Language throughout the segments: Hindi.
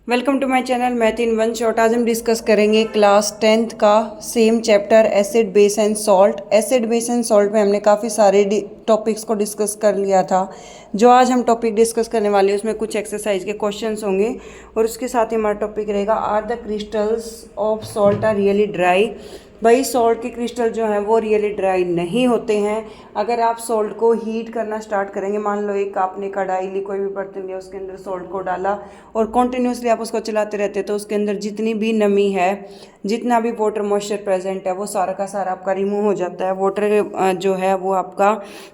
Welcome to my channel math in one shot. आज हम डिस्कस करेंगे क्लास 10th का same chapter acid base and salt. Acid base and salt में हमने काफ़ी सारे टॉपिक्स को डिस्कस कर लिया था। जो आज हम टॉपिक डिस्कस करने वाले हैं उसमें कुछ एक्सरसाइज के क्वेश्चंस होंगे और उसके साथ ही हमारा टॉपिक रहेगा are the crystals of salt are really dry. भाई सॉल्ट के क्रिस्टल जो हैं वो रियली ड्राई नहीं होते हैं। अगर आप सॉल्ट को हीट करना स्टार्ट करेंगे, मान लो एक आपने कढ़ाई ली, कोई भी बर्तन लिया, उसके अंदर सॉल्ट को डाला और कॉन्टिन्यूसली आप उसको चलाते रहते तो उसके अंदर जितनी भी नमी है, जितना भी वाटर मॉइस्चर प्रेजेंट है वो सारा का सारा आपका रिमूव हो जाता है। वाटर जो है वो आपका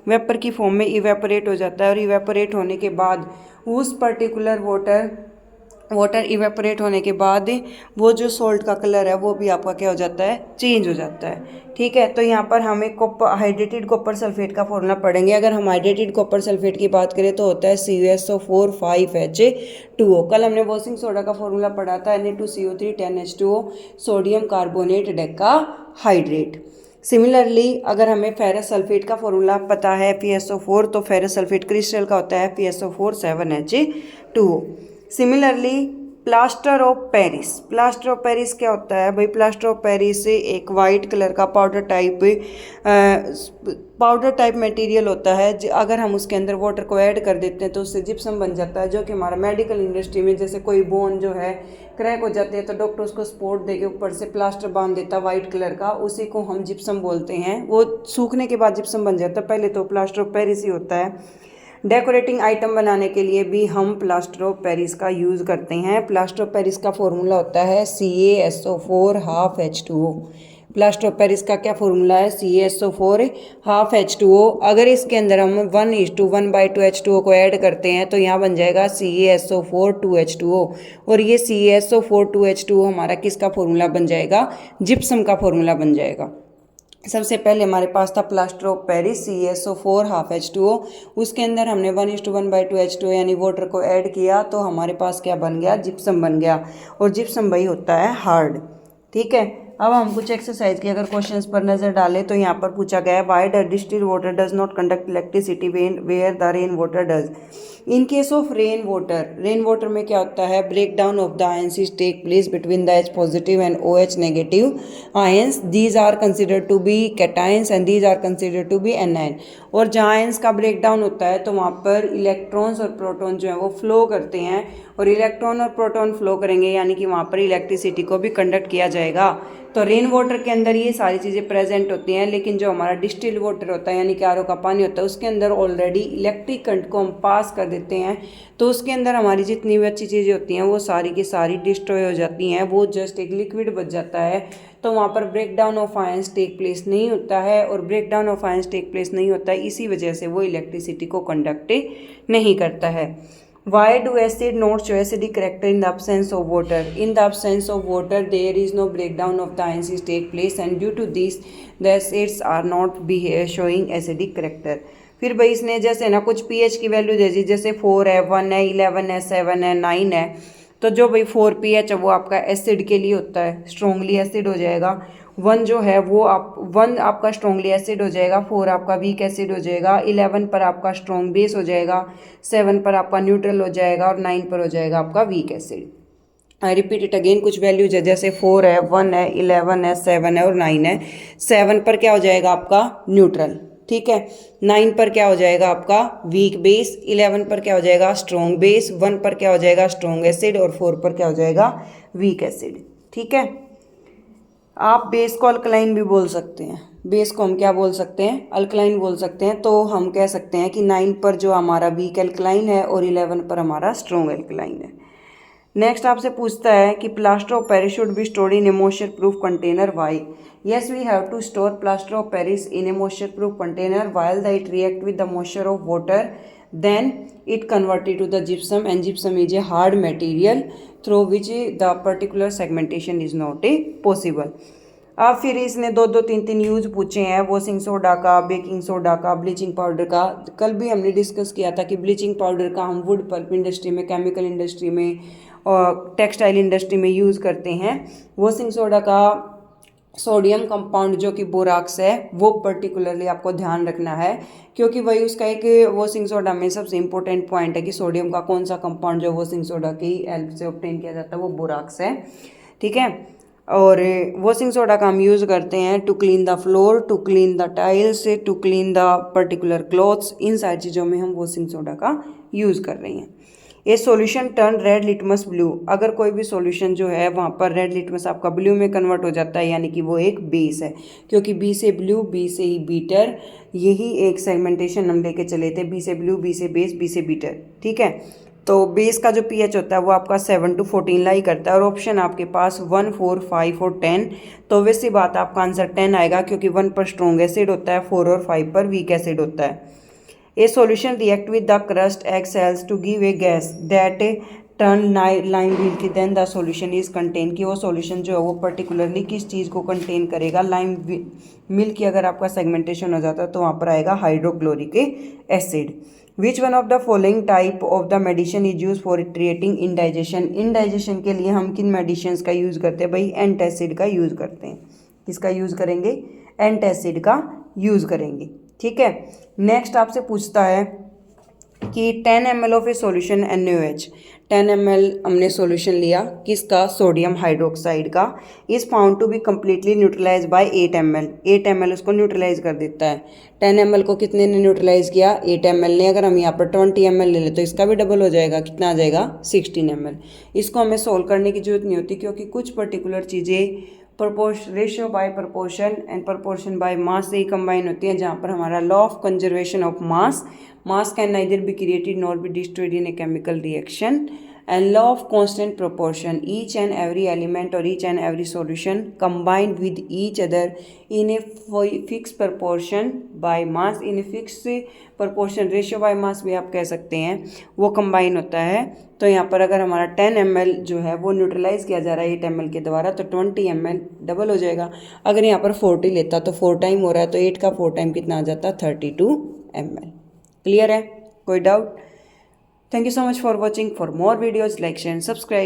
वेपर की फॉर्म में इवेपोरेट हो जाता है और इवेपोरेट होने के बाद उस पर्टिकुलर वाटर इवेपोरेट होने के बाद वो जो सॉल्ट का कलर है वो भी आपका क्या हो जाता है, चेंज हो जाता है। ठीक है, तो यहाँ पर हमें हाइड्रेटेड कॉपर सल्फेट का फॉर्मूला पढ़ेंगे। अगर हम हाइड्रेटेड कॉपर सल्फेट की बात करें तो होता है CuSO4 5H2O। कल हमने वॉशिंग सोडा का फॉर्मूला पढ़ा था Na2CO3 10H2O, sodium carbonate Deka hydrate. Similarly अगर हमें फेरस सल्फेट का फॉर्मूला पता है FeSO4, तो फेरस सल्फेट क्रिस्टल का होता है FeSO4 7H2O। Similarly plaster of Paris क्या होता है भाई? प्लास्टर ऑफ पेरिस एक वाइट कलर का पाउडर टाइप मटेरियल होता है। अगर हम उसके अंदर वाटर को ऐड कर देते हैं तो उससे जिप्सम बन जाता है, जो कि हमारा मेडिकल इंडस्ट्री में जैसे कोई बोन जो है क्रैक हो जाती है तो डॉक्टर उसको सपोर्ट देके ऊपर से प्लास्टर बांध देता है वाइट कलर का, उसी को हम जिप्सम बोलते हैं। वो सूखने के बाद जिप्सम बन जाता है, पहले तो प्लास्टर ऑफ पेरिस ही होता है। डेकोरेटिंग आइटम बनाने के लिए भी हम प्लास्टर ऑफ पेरिस का यूज़ करते हैं। प्लास्टर ऑफ पेरिस का फॉर्मूला होता है CaSO4 half H2O। Plaster of Paris का क्या फॉर्मूला है? CaSO4 half H2O। अगर इसके अंदर हम 1:1/2 H2O को ऐड करते हैं तो यहाँ बन जाएगा CaSO4 2H2O, और ये CaSO4 2H2O हमारा किसका फॉर्मूला बन जाएगा? जिप्सम का फॉर्मूला बन जाएगा। सबसे पहले हमारे पास था plaster of Paris CaSO4 half H2O, उसके अंदर हमने 1:1/2 H2O यानी वाटर को ऐड किया तो हमारे पास क्या बन गया? जिप्सम बन गया, और जिप्सम भाई होता है हार्ड। ठीक है, अब हम कुछ एक्सरसाइज के अगर क्वेश्चंस पर नजर डालें तो यहाँ पर पूछा गया है why the distilled water does not conduct electricity where the rain water does. In case of rain water में क्या होता है? Break down of the ions is take place between the H positive and OH negative ions, these are considered to be cations and these are considered to be anion. और जहाँ आयंस का ब्रेक डाउन होता है तो वहाँ पर इलेक्ट्रॉन्स और प्रोटॉन जो है वो फ्लो करते हैं, और इलेक्ट्रॉन और प्रोटॉन फ्लो करेंगे यानी कि वहाँ पर इलेक्ट्रिसिटी को भी कंडक्ट किया जाएगा। तो रेन वाटर के अंदर ये सारी चीज़ें प्रेजेंट होती हैं, लेकिन जो हमारा डिस्टिल्ड वाटर होता है यानी कि RO का पानी होता है उसके अंदर ऑलरेडी इलेक्ट्रिक करंट को हम पास कर देते हैं, तो उसके अंदर हमारी जितनी भी अच्छी चीज़ें होती हैं वो सारी की सारी डिस्ट्रॉय हो जाती हैं, वो जस्ट एक लिक्विड बच जाता है। तो वहाँ पर break down of ions take place नहीं होता है, और break down of ions take place नहीं होता है इसी वजह से वो इलेक्ट्रिसिटी को कंडक्ट नहीं करता है। Why do acid not show acidic character in the absence of water? In the absence of water, there is no breakdown of the ions take place, and due to this, the acids are not showing acidic character. फिर भाई इसने जैसे ना कुछ pH की वैल्यू दे दी, जैसे 4 है, 1 है, 11 है, 7 है, 9 है, तो जो भाई 4 pH है वो आपका एसिड के लिए होता है, स्ट्रोंगली एसिड हो जाएगा। 1 जो है वो 1 आपका स्ट्रॉन्गली एसिड हो जाएगा, 4 आपका वीक एसिड हो जाएगा, 11 पर आपका स्ट्रॉन्ग बेस हो जाएगा, 7 पर आपका न्यूट्रल हो जाएगा, और 9 पर हो जाएगा आपका weak acid. I repeat it again, कुछ वैल्यूज है जैसे 4 है, 1 है, 11 है, 7 है और 9 है। 7 पर क्या हो जाएगा आपका? न्यूट्रल। ठीक है, 9 पर क्या हो जाएगा आपका? वीक बेस, 11 पर क्या हो जाएगा? स्ट्रॉन्ग बेस, 1 पर क्या हो जाएगा? स्ट्रॉन्ग एसिड, और 4 पर क्या हो जाएगा? Weak acid. ठीक है, आप बेस को अल्कलाइन भी बोल सकते हैं। बेस को हम क्या बोल सकते हैं? अल्कलाइन बोल सकते हैं। तो हम कह सकते हैं कि 9 पर जो हमारा वीक अल्कलाइन है और 11 पर हमारा स्ट्रॉन्ग अल्कलाइन है। नेक्स्ट आपसे पूछता है कि plaster of Paris should be stored in A moisture proof container, why? Yes, we have to store plaster of Paris in a moisture proof container while it react with the moisture of water, then it converted to the gypsum, and gypsum is a hard material through which the particular segmentation is not possible. अब फिर इसने 2-3 यूज पूछे हैं, वॉशिंग सोडा का, बेकिंग सोडा का, ब्लीचिंग पाउडर का। कल भी हमने डिस्कस किया था कि ब्लीचिंग पाउडर का हम वुड पल्प इंडस्ट्री में, केमिकल इंडस्ट्री में और टेक्सटाइल इंडस्ट्री में यूज़ करते हैं। वॉशिंग सोडा का सोडियम कंपाउंड जो कि बोराक्स है वो पर्टिकुलरली आपको ध्यान रखना है, क्योंकि वही उसका एक वॉशिंग सोडा में सबसे इंपॉर्टेंट पॉइंट है कि सोडियम का कौन सा कंपाउंड जो वॉशिंग सोडा की हेल्प से ऑब्टेन किया जाता है वो बोराक्स है। ठीक है, और वॉशिंग सोडा का हम यूज़ करते हैं to clean the floor, to clean the tiles, to clean the particular clothes, इन सारी चीज़ों में हम वॉशिंग सोडा का यूज़ कर रहे हैं। ये solution turn red litmus blue, अगर कोई भी सॉल्यूशन जो है वहाँ पर रेड लिटमस आपका ब्लू में कन्वर्ट हो जाता है, यानी कि वो एक बेस है, क्योंकि बी से ब्लू, बी से ही बीटर, यही एक सेगमेंटेशन हम लेके चले थे, बी से ब्लू, बी से बेस, बी से बीटर। ठीक है, तो बेस का जो पीएच होता है वो आपका 7 to 14 लाई करता है, और ऑप्शन आपके पास 1, 4, 5 और 10, तो वैसी बात आपका आंसर 10 आएगा, क्योंकि 1 पर स्ट्रॉन्ग एसिड होता है, 4 और 5 पर वीक एसिड होता है। A solution react with the crust egg cells to give a gas that turn lime milky, then the solution is contain, कि वो solution जो है वो particularly किस चीज़ को contain करेगा। लाइम मिल्क की अगर आपका सेगमेंटेशन हो जाता है तो वहाँ पर आएगा hydrochloric acid. Which one of the following type of the medicine is use for treating indigestion, indigestion के लिए हम किन मेडिसिन का यूज़ करते हैं भाई, एंटासिड का यूज़ करते हैं। किसका यूज़ करेंगे, एंटासिड का यूज़ करेंगे। ठीक है, नेक्स्ट आपसे पूछता है कि 10 ml of a solution NaOH, 10 ml हमने सॉल्यूशन लिया किसका, सोडियम हाइड्रोक्साइड का, is found to be completely neutralize by 8 ml, 8 ml उसको न्यूट्रलाइज कर देता है। 10 ml को कितने ने न्यूट्रलाइज किया, 8 ml ने। अगर हम यहाँ पर 20 ml ले लें तो इसका भी डबल हो जाएगा, कितना आ जाएगा 16 ml। इसको हमें सोल्व करने की जरूरत नहीं होती, क्योंकि कुछ पर्टिकुलर चीज़ें ratio by proportion and proportion by mass से ही कंबाइन होती हैं, जहाँ पर हमारा law of conservation of mass can neither be created nor be destroyed in a chemical reaction, and law of constant proportion, each and every element or each and every solution combined with each other in a fixed proportion by mass, in a fixed proportion ratio by mass भी आप कह सकते हैं, वो कंबाइन होता है। तो यहाँ पर अगर हमारा 10 ml जो है वो न्यूट्रलाइज किया जा रहा है 8 ml के द्वारा, तो 20 ml डबल हो जाएगा। अगर यहाँ पर 40 लेता तो 4 टाइम हो रहा है, तो 8 का 4 टाइम कितना आ जाता, 32 ml। क्लियर है, कोई doubt? Thank you so much for watching. For more videos, like, share and subscribe.